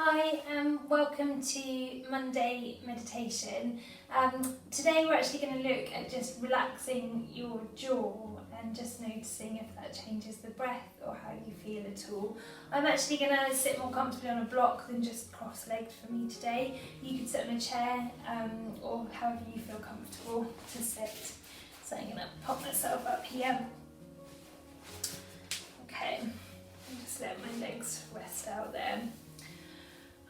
Hi, welcome to Monday meditation. Today we're actually going to look at just relaxing your jaw and just noticing if that changes the breath or how you feel at all. I'm actually going to sit more comfortably on a block than just cross-legged for me today. You could sit on a chair or however you feel comfortable to sit. So I'm going to pop myself up here. Okay, and just let my legs rest out there.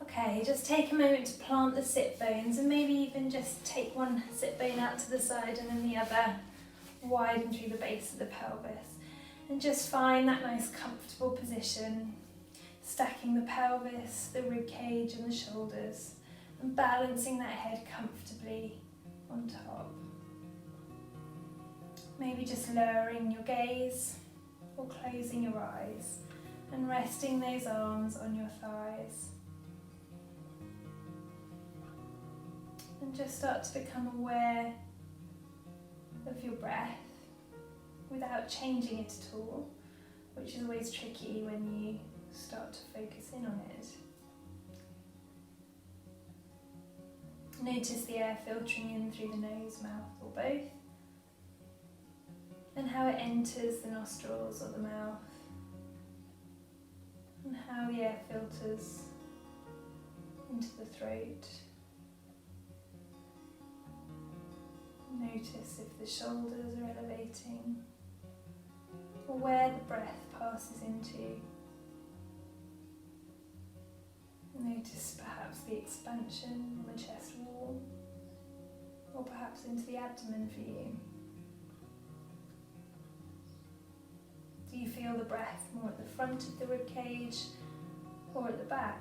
Okay, just take a moment to plant the sit bones and maybe even just take one sit bone out to the side and then the other widen through the base of the pelvis. And just find that nice comfortable position, stacking the pelvis, the rib cage and the shoulders and balancing that head comfortably on top. Maybe just lowering your gaze or closing your eyes and resting those arms on your thighs. And just start to become aware of your breath without changing it at all, which is always tricky when you start to focus in on it. Notice the air filtering in through the nose, mouth, or both, and how it enters the nostrils or the mouth, and how the air filters into the throat. Notice if the shoulders are elevating or where the breath passes into. Notice perhaps the expansion on the chest wall or perhaps into the abdomen for you. Do you feel the breath more at the front of the rib cage or at the back?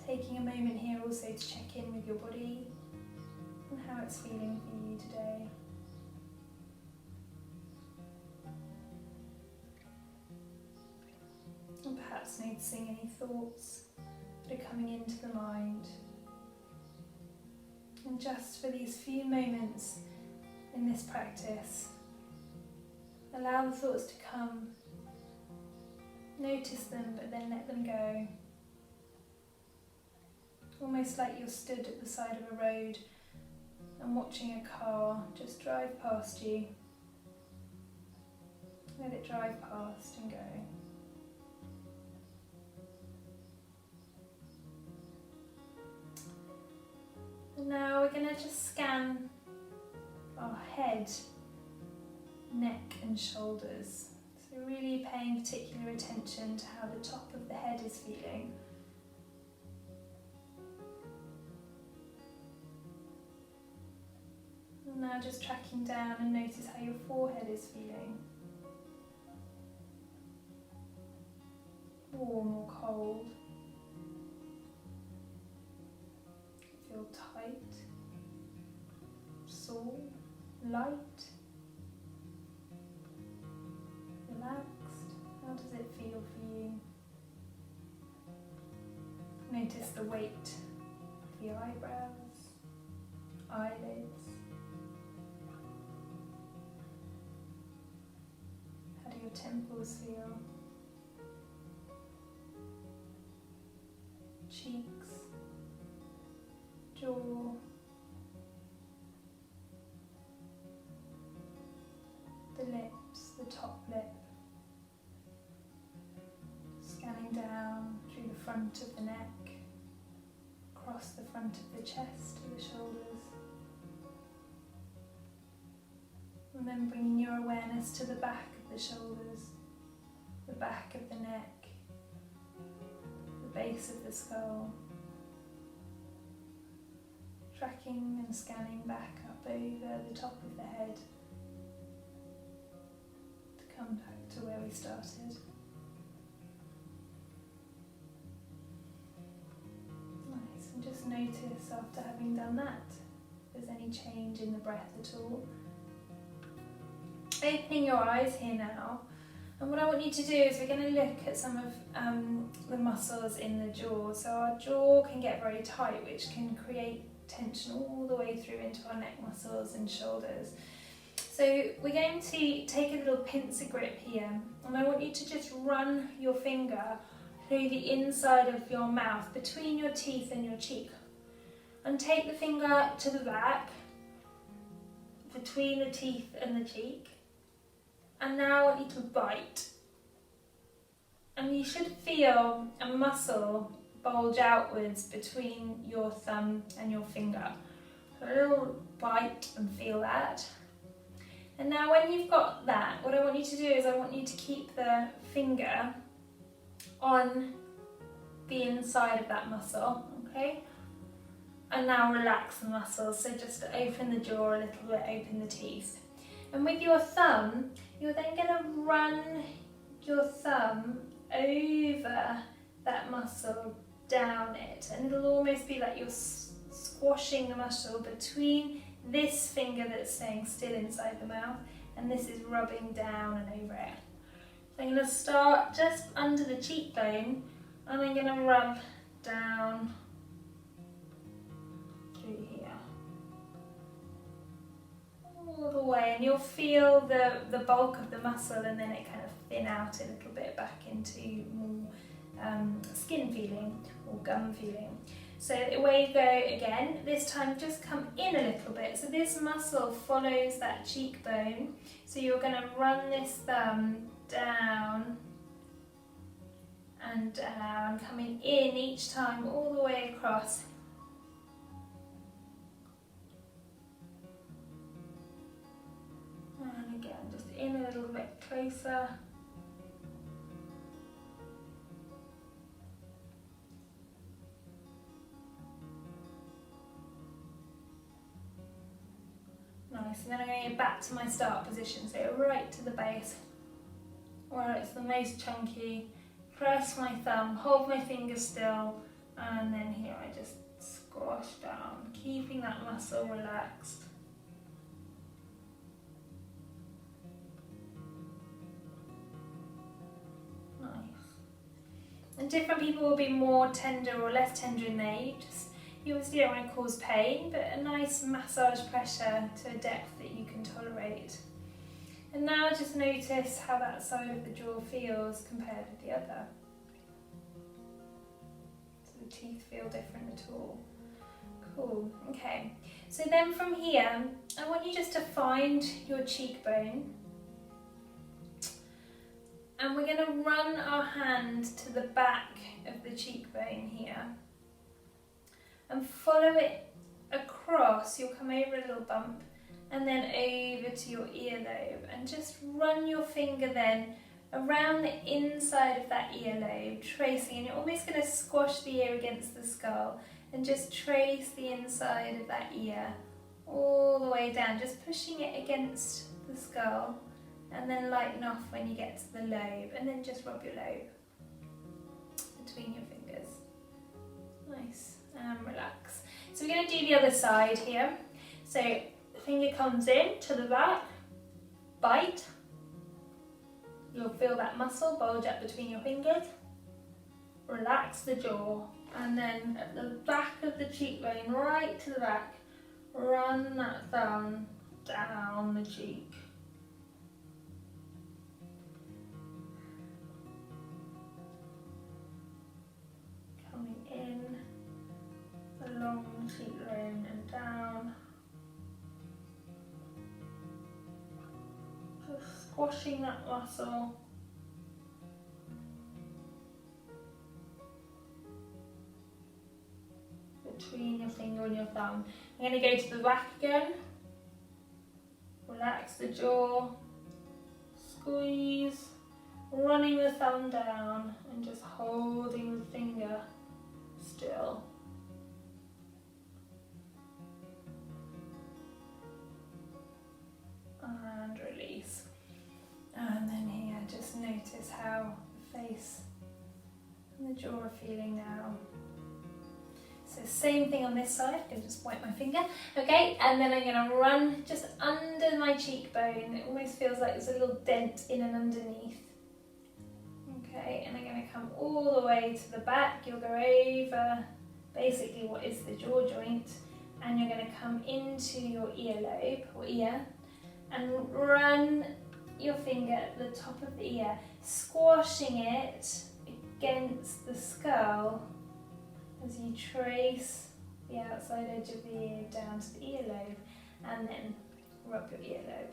Taking a moment here also to check in with your body and how it's feeling for you today. And perhaps noticing any thoughts that are coming into the mind. And just for these few moments in this practice, allow the thoughts to come, notice them, but then let them go. Almost like you're stood at the side of a road and watching a car just drive past you. Let it drive past and go. And now we're going to just scan our head, neck and shoulders. So really paying particular attention to how the top of the head is feeling. And now just tracking down and notice how your forehead is feeling. Warm or cold. Feel tight, sore, light, relaxed. How does it feel for you? Notice the weight of the eyebrows, eyelids. How do your temples feel? Cheeks, jaw, the lips, the top lip, scanning down through the front of the neck, across the front of the chest to the shoulders, and then bringing your awareness to the back of the shoulders, the back of the neck, the base of the skull. Tracking and scanning back up over the top of the head to come back to where we started. Nice, and just notice after having done that, if there's any change in the breath at all. Opening your eyes here now, and what I want you to do is we're going to look at some of the muscles in the jaw. So our jaw can get very tight, which can create tension all the way through into our neck muscles and shoulders. So we're going to take a little pincer grip here, and I want you to just run your finger through the inside of your mouth, between your teeth and your cheek. And take the finger to the back, between the teeth and the cheek. And now I want you to bite. And you should feel a muscle bulge outwards between your thumb and your finger. So a little bite and feel that. And now when you've got that, what I want you to do is I want you to keep the finger on the inside of that muscle, okay? And now relax the muscles, so just open the jaw a little bit, open the teeth. And with your thumb, you're then going to run your thumb over that muscle, down it, and it'll almost be like you're squashing the muscle between this finger that's staying still inside the mouth, and this is rubbing down and over it. So I'm going to start just under the cheekbone, and I'm going to rub down through here, all the way, and you'll feel the bulk of the muscle, and then it kind of thin out a little bit back into more skin feeling or gum feeling. So away you go again. This time just come in a little bit. So this muscle follows that cheekbone. So you're going to run this thumb down and down, coming in each time all the way across. And again, just in a little bit closer. Nice, and then I'm going to go back to my start position, so right to the base, where it's the most chunky. Press my thumb, hold my finger still, and then here I just squash down, keeping that muscle relaxed. Nice. And different people will be more tender or less tender in there. You obviously don't want to cause pain, but a nice massage pressure to a depth that you can tolerate. And now just notice how that side of the jaw feels compared with the other. Do the teeth feel different at all? Cool, okay. So then from here, I want you just to find your cheekbone. And we're going to run our hand to the back of the cheekbone here. And follow it across. You'll come over a little bump and then over to your earlobe, and just run your finger then around the inside of that earlobe, tracing, and you're almost going to squash the ear against the skull and just trace the inside of that ear all the way down, just pushing it against the skull, and then lighten off when you get to the lobe, and then just rub your lobe between your fingers. Nice. And relax. So we're going to do the other side here. So the finger comes in to the back, bite. You'll feel that muscle bulge up between your fingers. Relax the jaw, and then at the back of the cheekbone, right to the back, run that thumb down the cheek. Coming in along the cheekbone and down. Just squashing that muscle. Between your finger and your thumb. I'm going to go to the back again. Relax the jaw. Squeeze. Running the thumb down and just holding the finger still. And release. And then here, just notice how the face and the jaw are feeling now. So same thing on this side, I'm going to just wipe my finger. Okay, and then I'm going to run just under my cheekbone. It almost feels like there's a little dent in and underneath. Okay, and I'm going to come all the way to the back. You'll go over basically what is the jaw joint, and you're going to come into your earlobe or ear, and run your finger at the top of the ear, squashing it against the skull as you trace the outside edge of the ear down to the earlobe, and then rub your earlobe.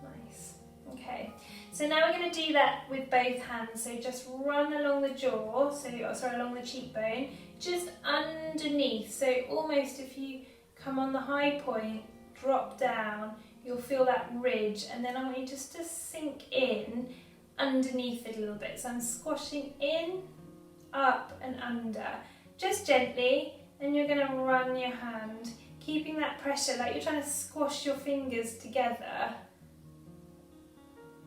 Nice. Okay, so now we're going to do that with both hands. So just run along the jaw, along the cheekbone, just underneath. So almost if you come on the high point, drop down, you'll feel that ridge, and then I want you just to sink in underneath it a little bit. So I'm squashing in, up and under, just gently, and you're going to run your hand, keeping that pressure like you're trying to squash your fingers together,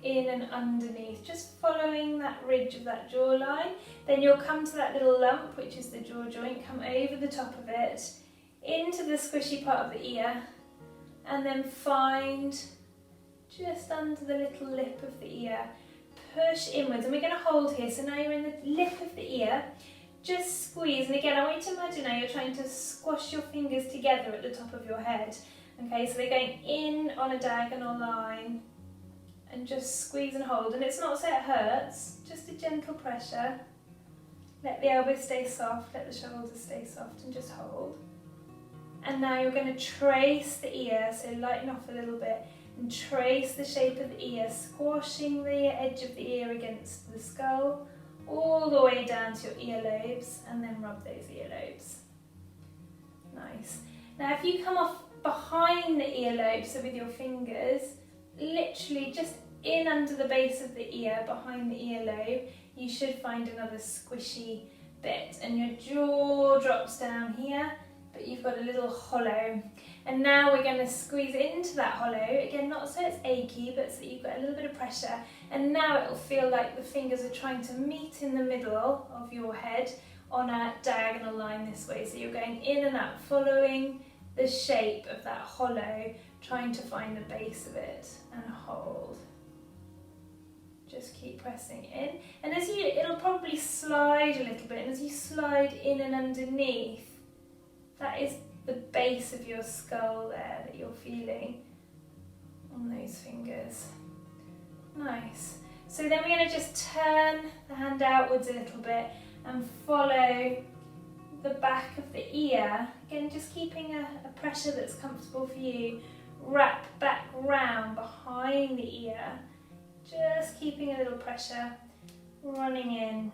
in and underneath, just following that ridge of that jawline. Then you'll come to that little lump, which is the jaw joint, come over the top of it, into the squishy part of the ear, and then find just under the little lip of the ear, push inwards, and we're going to hold here. So now you're in the lip of the ear, just squeeze, and again I want you to imagine now you're trying to squash your fingers together at the top of your head. Okay, so they're going in on a diagonal line, and just squeeze and hold, and it's not so it hurts, just a gentle pressure. Let the elbows stay soft, let the shoulders stay soft, and just hold. And now you're going to trace the ear, so lighten off a little bit and trace the shape of the ear, squashing the edge of the ear against the skull all the way down to your earlobes, and then rub those earlobes. Nice. Now if you come off behind the earlobe, so with your fingers, literally just in under the base of the ear, behind the earlobe, you should find another squishy bit, and your jaw drops down here, but you've got a little hollow. And now we're going to squeeze into that hollow, again not so it's achy, but so you've got a little bit of pressure, and now it'll feel like the fingers are trying to meet in the middle of your head on a diagonal line this way. So you're going in and out, following the shape of that hollow, trying to find the base of it, and hold. Just keep pressing in, and it'll probably slide a little bit, and as you slide in and underneath, that is the base of your skull there that you're feeling on those fingers. Nice. So then we're going to just turn the hand outwards a little bit and follow the back of the ear, again just keeping a pressure that's comfortable for you. Wrap back round behind the ear, just keeping a little pressure, running in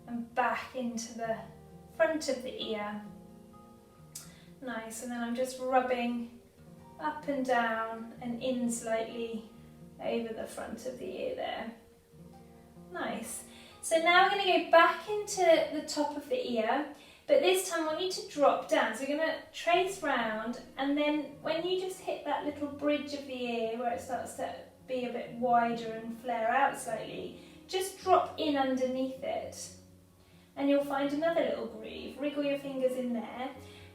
and back into the front of the ear. Nice, and then I'm just rubbing up and down and in slightly over the front of the ear there. Nice. So now we're going to go back into the top of the ear, but this time I want you to drop down. So we're going to trace round, and then when you just hit that little bridge of the ear where it starts to be a bit wider and flare out slightly, just drop in underneath it, and you'll find another little groove. Wriggle your fingers in there,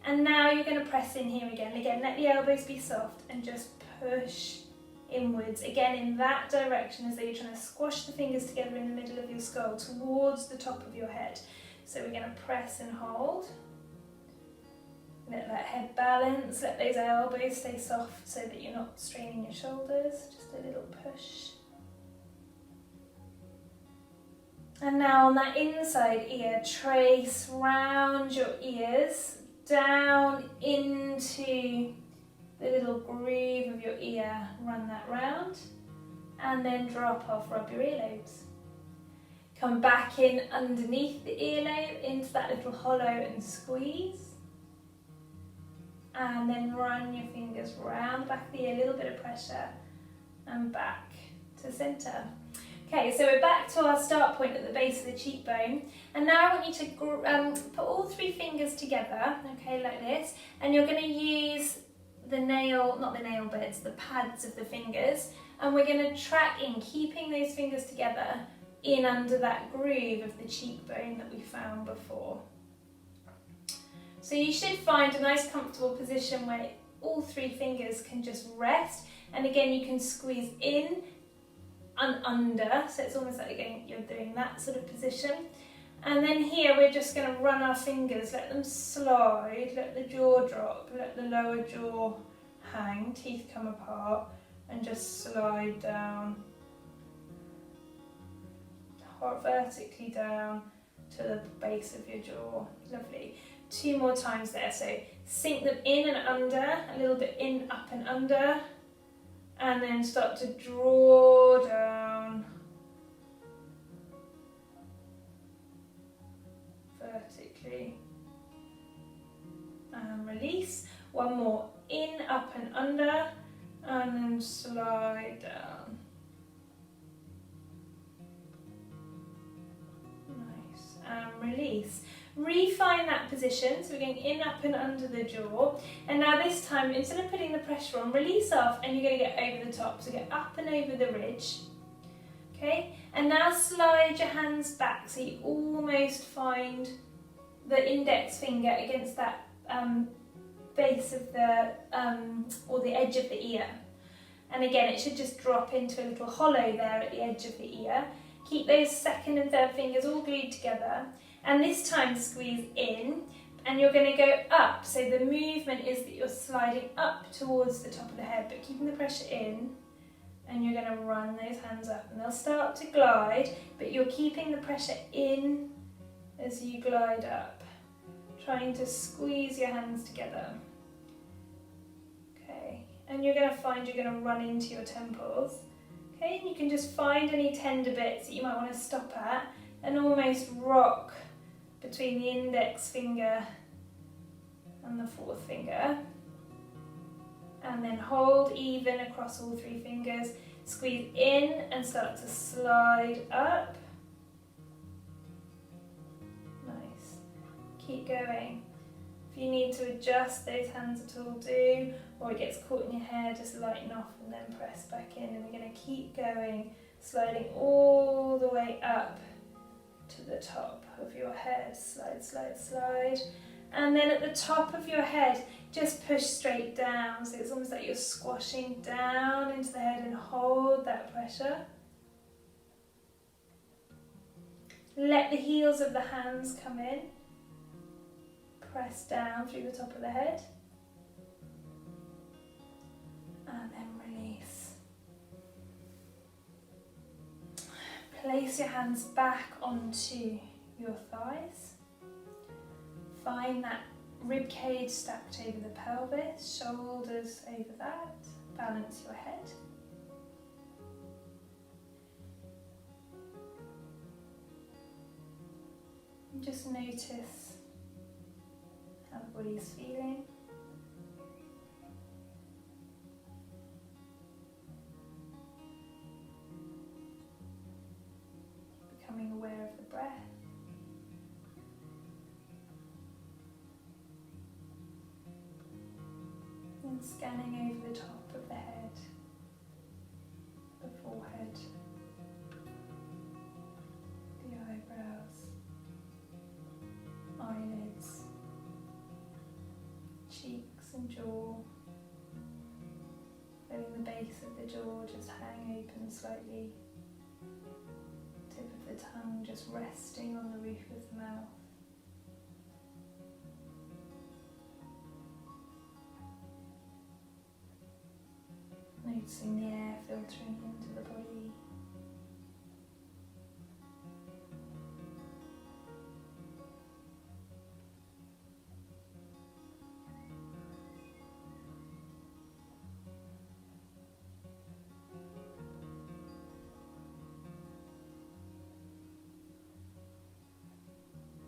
and now you're going to press in here again. Again, let the elbows be soft and just push inwards, again in that direction, as though you're trying to squash the fingers together in the middle of your skull towards the top of your head. So we're going to press and hold. Let that head balance, let those elbows stay soft so that you're not straining your shoulders, just a little push. And now on that inside ear, trace round your ears, down into the little groove of your ear, run that round, and then drop off, rub your earlobes. Come back in underneath the earlobe, into that little hollow and squeeze. And then run your fingers round the back of the ear, a little bit of pressure, and back to centre. Okay, so we're back to our start point at the base of the cheekbone, and now I want you to put all three fingers together, okay, like this, and you're going to use the the pads of the fingers, and we're going to track in, keeping those fingers together in under that groove of the cheekbone that we found before. So you should find a nice comfortable position where all three fingers can just rest, and again you can squeeze in and under, so it's almost like you're doing that sort of position. And then here we're just going to run our fingers, let them slide, let the jaw drop, let the lower jaw hang, teeth come apart, and just slide down, vertically down to the base of your jaw. Lovely. 2 more times there. So sink them in and under, a little bit in, up and under, and then start to draw down vertically. And release. One more, in, up and under, and then slide down. Nice. And release. Refine that position, so we're going in, up and under the jaw. And now this time, instead of putting the pressure on, release off and you're going to get over the top. So get up and over the ridge. Okay, and now slide your hands back so you almost find the index finger against that base of the, or the edge of the ear. And again, it should just drop into a little hollow there at the edge of the ear. Keep those second and third fingers all glued together. And this time squeeze in, and you're going to go up. So the movement is that you're sliding up towards the top of the head, but keeping the pressure in. And you're going to run those hands up, and they'll start to glide, but you're keeping the pressure in as you glide up. Trying to squeeze your hands together. Okay, and you're going to find you're going to run into your temples. Okay, and you can just find any tender bits that you might want to stop at and almost rock between the index finger and the fourth finger. And then hold even across all 3 fingers. Squeeze in and start to slide up. Nice. Keep going. If you need to adjust those hands at all, do. Or it gets caught in your hair, just lighten off and then press back in. And we're going to keep going, sliding all the way up to the top of your head. Slide, slide, slide. And then at the top of your head, just push straight down. So it's almost like you're squashing down into the head, and hold that pressure. Let the heels of the hands come in. Press down through the top of the head. And then release. Place your hands back onto your thighs. Find that rib cage stacked over the pelvis, shoulders over that. Balance your head. And just notice how the body's feeling. Becoming aware of the breath. And scanning over the top of the head, the forehead, the eyebrows, eyelids, cheeks and jaw, letting the base of the jaw just hang open slightly, tip of the tongue just resting on the roof of the mouth. Noticing the air filtering into the body.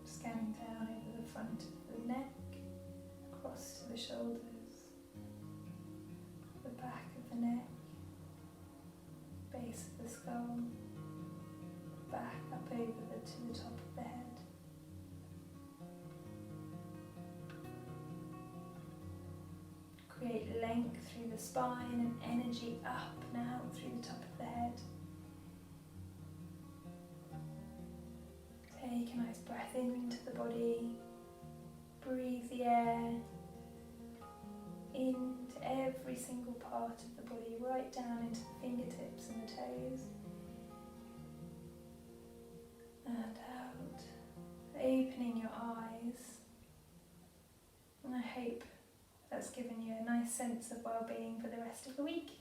Scanning down over the front of the neck, across to the shoulders. Back of the neck, base of the skull, back up over to the top of the head. Create length through the spine and energy up and out through the top of the head. Take a nice breath into the body. Breathe the air into every single part of the body, right down into the fingertips and the toes. And out, opening your eyes. And I hope that's given you a nice sense of well-being for the rest of the week.